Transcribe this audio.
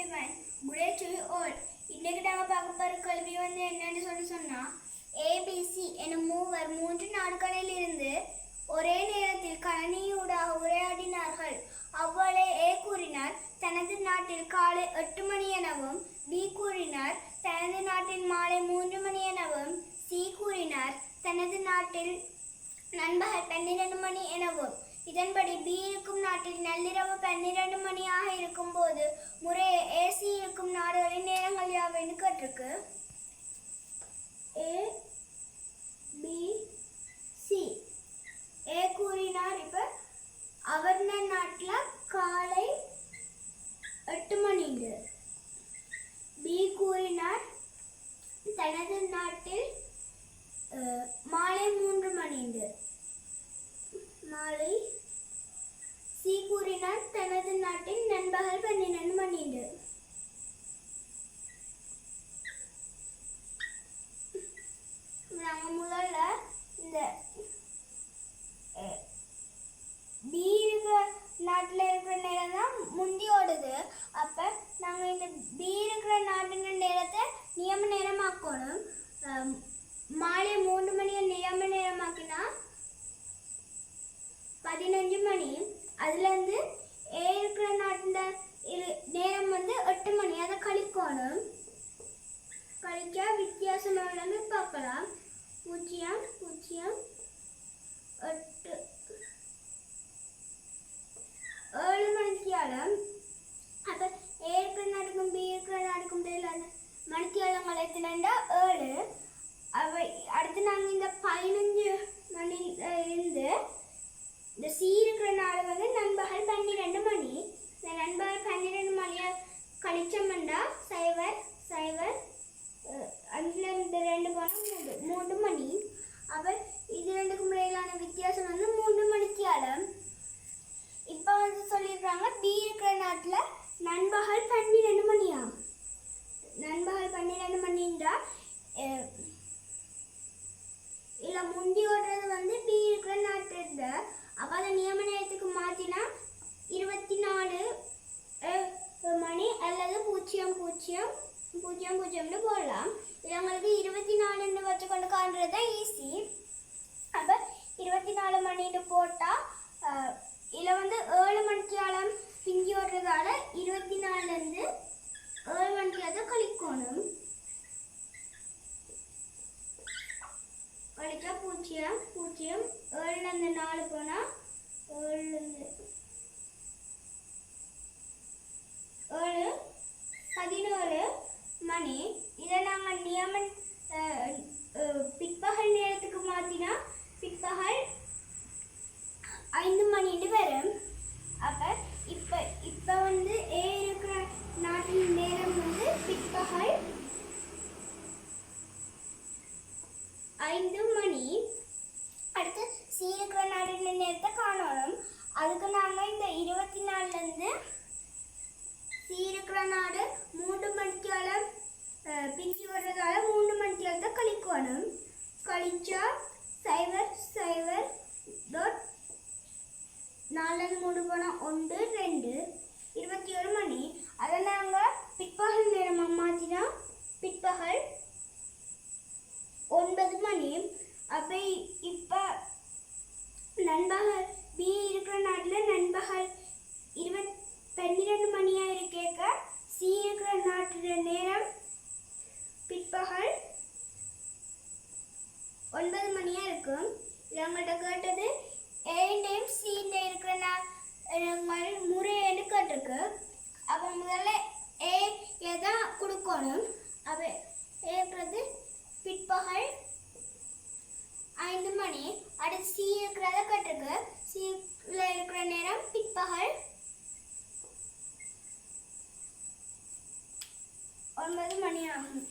everyone. Good day to you all. இன்னைக்கு நாம பார்க்க போற கேள்வி என்னன்னு சொன்னா ABC எனும் மூவர் 3 நாடுகளில் இருந்து ஒரே நேரத்தில் கணினியூடாக உரையாடினார்கள். அவ்வாறே A கூறினார் தனது நாட்டில் காலை 8 மணி எனவும், B கூறினார் தனது நாட்டில் மாலை 3 மணி எனவும், C கூறினார் தனது நாட்டில் நண்பகல் 12 மணி எனவும். இதன்படி B இருக்கும் நாட்டில் நள்ளிரவு 12 மணியாக இருக்கும் போது முறையே AC இருக்கும் நாடுகளின் நேரங்கள் யாவைன்னு கேட்டிருக்கு. A, B, C. A கூறினார் இப்ப அவர் நாட்டில் காலை 8 மணிண்டு. B கூறினார் தனது நாட்டில் மாலை 3 மணிண்டு. மாலை. C கூறினார் தனது நாட்டில் நண்பகல் 12 மணிண்டு. நாங்கள் முதல்ல இந்த B இருக்கிற நாட்டில் இருக்கிற நேரம் தான் முந்தி ஓடுது. அப்போ நாங்கள் இந்த B இருக்கிற நாட்டின் நேரத்தை நியம நேரமாக்கணும். மாலை 3 மணியை நியம நேரமாக்கினா 15 மணி. அதுலேருந்து A இருக்கிற நாட்டில் நேரம் 8 மணி. அதை கழிக்கணும். கழிச்சா வித்தியாசம் எவ்வளோன்னு பார்க்கலாம். 0, 0, 8, 7 மணித்தியாலம். அப்போ A இருக்கிற நாட்டுக்கும் B இருக்கிற நாட்டுக்கும் மணித்தியாலங்கள் எத்தனைண்டா 7. அவை அடுத்து நாங்கள் இந்த 15 மணி இருந்து இந்த C இருக்கிற நாடு நண்பகல் 12 மணி. இந்த நண்பகல் 12 மணியை கழிச்சோம்னா 0, 0, 5 இந்த 2 போனால் 3 மணி. அப்போ இது ரெண்டுக்கும் இடையிலான வித்தியாசம் 3 மணித்தியாலம். இப்போ சொல்லிடுறாங்க B இருக்கிற நாட்டில் நண்பகல் 12 மணியா. நண்பகல் 12 மணின்றா இல்லை முந்தி ஓடுறது B இருக்கிற நாட்டில் இருந்த. அப்போ அதை நியம நேரத்துக்கு மாற்றினா 24 மணி அல்லது 00:00 போடலாம். இவங்களுக்கு 24 வச்சு கொண்டு காண்றது தான் ஈஸி. அப்போ 24 மணின்னு போட்டால் இதில் 7 மணிக்காலம் பிங்கி ஓடுறதால 24லேருந்து 7 மணிக்காக கழிக்கணும். கழிச்சா 0, 0, 7லேருந்து 4 போனால் 7, 17 மணி. இதை நாங்கள் நியமன் பிற்பகல் நேரத்துக்கு மாற்றினா பிற்பகல் 5 மணின்னு வரும். அப்போ இப்போ A இருக்கிற நாட்டின் நேரம் பிற்பகல் 5 மணி. அடுத்து C இருக்கிற நாட்டின் நேரத்தை காணணும். அதுக்கு நாங்கள் இந்த 24லேருந்து C இருக்கிற நாடு 3 மணிக்காலம் பிரிஞ்சு வர்றதால 3 மணிக்காலத்தை கழிக்கணும். கழிச்சா 0, 0, 4லேருந்து 3 போனால் 1, 2, 21 மணி. அதை நாங்கள் பிற்பகல் நேரமாக மாற்றினா பிற்பகல் 9 மணி. அப்போ இப்போ நண்பகல் B இருக்கிற நாட்டில் நண்பகல் 12 மணியாக இருக்கேக்க C இருக்கிற நாட்டில் நேரம் பிற்பகல் 9 மணியாக இருக்கும். இவங்கள்ட்ட கேட்டது A C இருக்கிற முறைன்னு கேட்டிருக்கு. அப்போ முதல்ல A தான் கொடுக்கணும். அப்போ ஏற்றது பிற்பகல் 5 மணி. அடுத்து C இருக்கிறத கேட்டிருக்கு. Cல இருக்கிற நேரம் பிற்பகல் 9 மணி ஆகும்.